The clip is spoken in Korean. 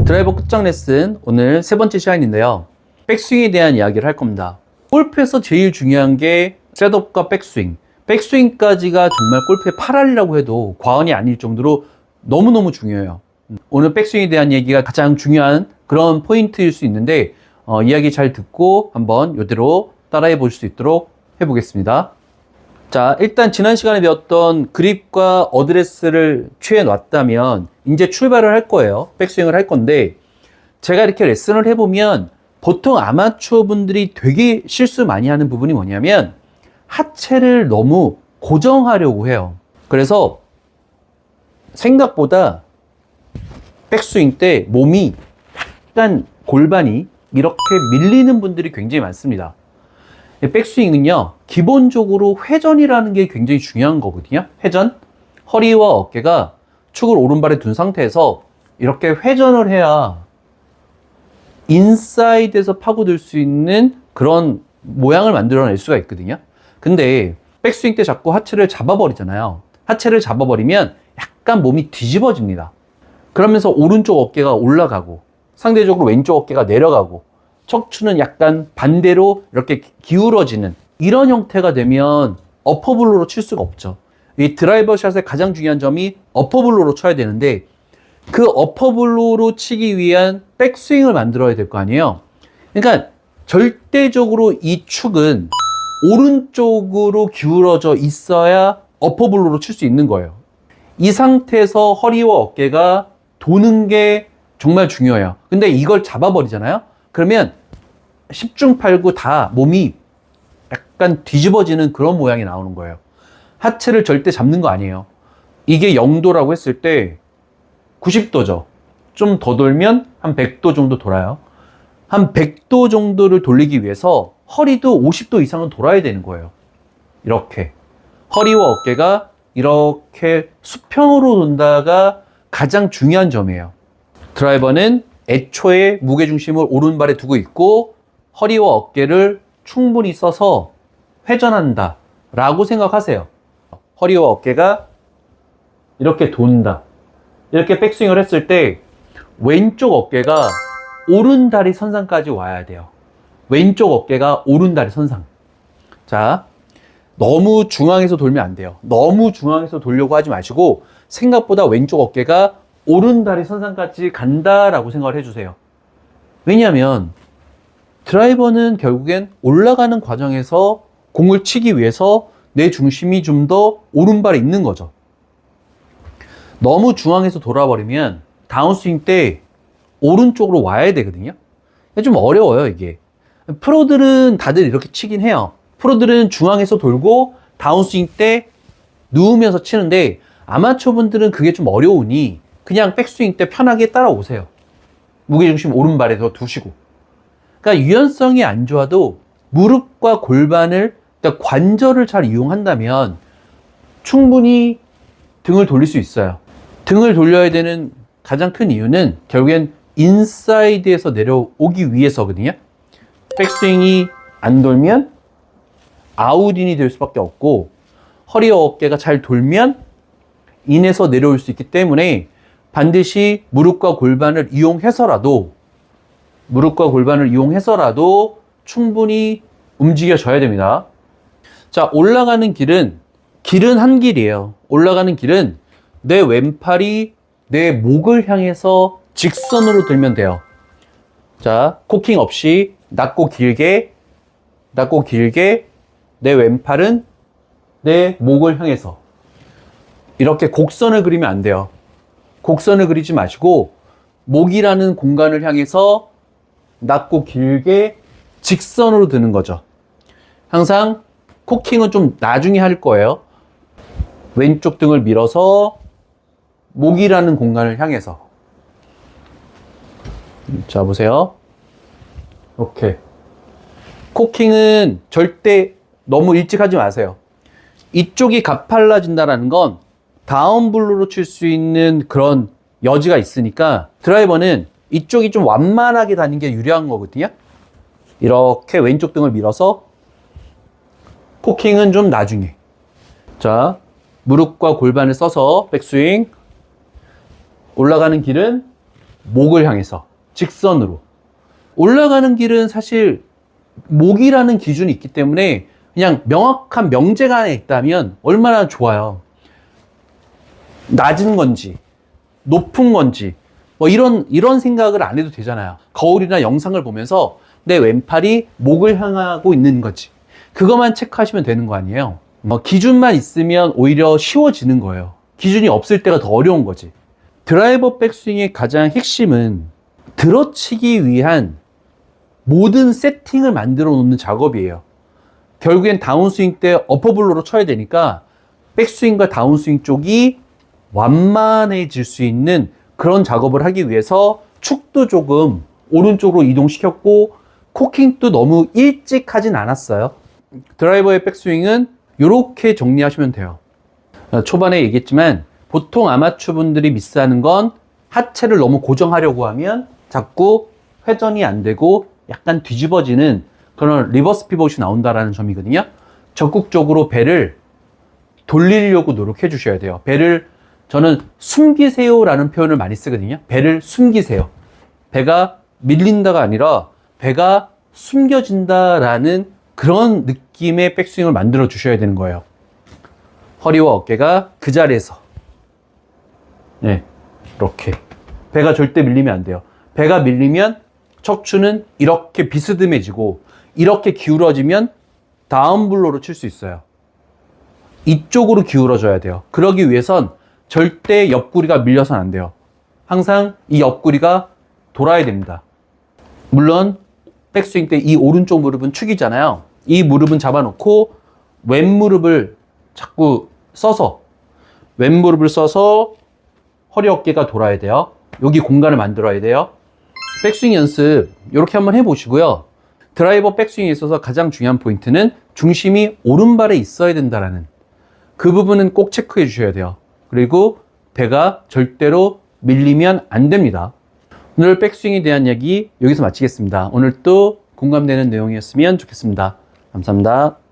드라이버 끝장 레슨 오늘 세 번째 시간인데요. 백스윙에 대한 이야기를 할 겁니다. 골프에서 제일 중요한 게 셋업과 백스윙. 백스윙까지가 정말 골프의 8할이라고 해도 과언이 아닐 정도로 너무너무 중요해요. 오늘 백스윙에 대한 얘기가 가장 중요한 그런 포인트일 수 있는데 이야기 잘 듣고 한번 이대로 따라해 볼 수 있도록 해보겠습니다. 자, 일단 지난 시간에 배웠던 그립과 어드레스를 취해 놨다면 이제 출발을 할 거예요. 백스윙을 할 건데 제가 이렇게 레슨을 해보면 보통 아마추어 분들이 되게 실수 많이 하는 부분이 뭐냐면 하체를 너무 고정하려고 해요. 그래서 생각보다 백스윙 때 몸이 약간 골반이 이렇게 밀리는 분들이 굉장히 많습니다. 백스윙은요, 기본적으로 회전이라는 게 굉장히 중요한 거거든요. 회전. 허리와 어깨가 축을 오른발에 둔 상태에서 이렇게 회전을 해야 인사이드에서 파고들 수 있는 그런 모양을 만들어낼 수가 있거든요. 근데 백스윙 때 자꾸 하체를 잡아버리잖아요. 하체를 잡아버리면 약간 몸이 뒤집어집니다. 그러면서 오른쪽 어깨가 올라가고 상대적으로 왼쪽 어깨가 내려가고 척추는 약간 반대로 이렇게 기울어지는 이런 형태가 되면 어퍼블로로 칠 수가 없죠. 이 드라이버 샷의 가장 중요한 점이 어퍼블로로 쳐야 되는데 그 어퍼블로로 치기 위한 백스윙을 만들어야 될 거 아니에요. 그러니까 절대적으로 이 축은 오른쪽으로 기울어져 있어야 어퍼블로로 칠 수 있는 거예요. 이 상태에서 허리와 어깨가 도는 게 정말 중요해요. 근데 이걸 잡아버리잖아요. 그러면 10중 8구 다 몸이 약간 뒤집어지는 그런 모양이 나오는 거예요. 하체를 절대 잡는 거 아니에요. 이게 0도라고 했을 때 90도죠. 좀 더 돌면 한 100도 정도 돌아요. 한 100도 정도를 돌리기 위해서 허리도 50도 이상은 돌아야 되는 거예요. 이렇게. 허리와 어깨가 이렇게 수평으로 돈다가 가장 중요한 점이에요. 드라이버는 애초에 무게중심을 오른발에 두고 있고 허리와 어깨를 충분히 써서 회전한다 라고 생각하세요. 허리와 어깨가 이렇게 돈다. 이렇게 백스윙을 했을 때 왼쪽 어깨가 오른다리 선상까지 와야 돼요. 왼쪽 어깨가 오른다리 선상. 자, 너무 중앙에서 돌면 안 돼요. 너무 중앙에서 돌려고 하지 마시고 생각보다 왼쪽 어깨가 오른다리 선상까지 간다라고 생각을 해주세요. 왜냐하면 드라이버는 결국엔 올라가는 과정에서 공을 치기 위해서 내 중심이 좀 더 오른발에 있는 거죠. 너무 중앙에서 돌아버리면 다운스윙 때 오른쪽으로 와야 되거든요. 좀 어려워요, 이게. 프로들은 다들 이렇게 치긴 해요. 프로들은 중앙에서 돌고 다운스윙 때 누우면서 치는데 아마추어 분들은 그게 좀 어려우니 그냥 백스윙 때 편하게 따라오세요. 무게중심 오른발에 더 두시고. 그러니까 유연성이 안 좋아도 무릎과 골반을, 그러니까 관절을 잘 이용한다면 충분히 등을 돌릴 수 있어요. 등을 돌려야 되는 가장 큰 이유는 결국엔 인사이드에서 내려오기 위해서거든요. 백스윙이 안 돌면 아웃인이 될 수밖에 없고 허리와 어깨가 잘 돌면 인에서 내려올 수 있기 때문에 반드시 무릎과 골반을 이용해서라도 충분히 움직여줘야 됩니다. 자, 올라가는 길은 한 길이에요. 올라가는 길은 내 왼팔이 내 목을 향해서 직선으로 들면 돼요. 자, 코킹 없이 낮고 길게 내 왼팔은 내 목을 향해서 이렇게 곡선을 그리면 안 돼요. 곡선을 그리지 마시고 목이라는 공간을 향해서 낮고 길게 직선으로 드는 거죠. 항상 코킹은 좀 나중에 할 거예요. 왼쪽 등을 밀어서 목이라는 공간을 향해서. 자, 보세요. 이렇게. 코킹은 절대 너무 일찍 하지 마세요. 이쪽이 가팔라진다라는 건 다운블로로 칠 수 있는 그런 여지가 있으니까 드라이버는 이쪽이 좀 완만하게 다니는 게 유리한 거거든요. 이렇게 왼쪽 등을 밀어서 코킹은 좀 나중에. 자, 무릎과 골반을 써서 백스윙. 올라가는 길은 목을 향해서 직선으로. 올라가는 길은 사실 목이라는 기준이 있기 때문에 그냥 명확한 명제가 안에 있다면 얼마나 좋아요. 낮은 건지 높은 건지 뭐 이런 생각을 안 해도 되잖아요. 거울이나 영상을 보면서 내 왼팔이 목을 향하고 있는 거지. 그것만 체크하시면 되는 거 아니에요. 기준만 있으면 오히려 쉬워지는 거예요. 기준이 없을 때가 더 어려운 거지. 드라이버 백스윙의 가장 핵심은 들어치기 위한 모든 세팅을 만들어 놓는 작업이에요. 결국엔 다운스윙 때 어퍼블로로 쳐야 되니까 백스윙과 다운스윙 쪽이 완만해질 수 있는 그런 작업을 하기 위해서 축도 조금 오른쪽으로 이동시켰고 코킹도 너무 일찍 하진 않았어요. 드라이버의 백스윙은 이렇게 정리하시면 돼요. 초반에 얘기했지만 보통 아마추어 분들이 미스하는 건 하체를 너무 고정하려고 하면 자꾸 회전이 안 되고 약간 뒤집어지는 그런 리버스 피벗이 나온다라는 점이거든요. 적극적으로 배를 돌리려고 노력해 주셔야 돼요. 배를 저는 숨기세요라는 표현을 많이 쓰거든요. 배를 숨기세요. 배가 밀린다가 아니라 배가 숨겨진다라는 그런 느낌의 백스윙을 만들어 주셔야 되는 거예요. 허리와 어깨가 그 자리에서 이렇게 배가 절대 밀리면 안 돼요. 배가 밀리면 척추는 이렇게 비스듬해지고 이렇게 기울어지면 다운블로로 칠 수 있어요. 이쪽으로 기울어져야 돼요. 그러기 위해선 절대 옆구리가 밀려서는 안 돼요. 항상 이 옆구리가 돌아야 됩니다. 물론 백스윙 때 이 오른쪽 무릎은 축이잖아요. 이 무릎은 잡아놓고 왼무릎을 자꾸 써서 왼무릎을 써서 허리 어깨가 돌아야 돼요. 여기 공간을 만들어야 돼요. 백스윙 연습 이렇게 한번 해보시고요. 드라이버 백스윙에 있어서 가장 중요한 포인트는 중심이 오른발에 있어야 된다라는 그 부분은 꼭 체크해 주셔야 돼요. 그리고 배가 절대로 밀리면 안 됩니다. 오늘 백스윙에 대한 이야기 여기서 마치겠습니다. 오늘 또 공감되는 내용이었으면 좋겠습니다. 감사합니다.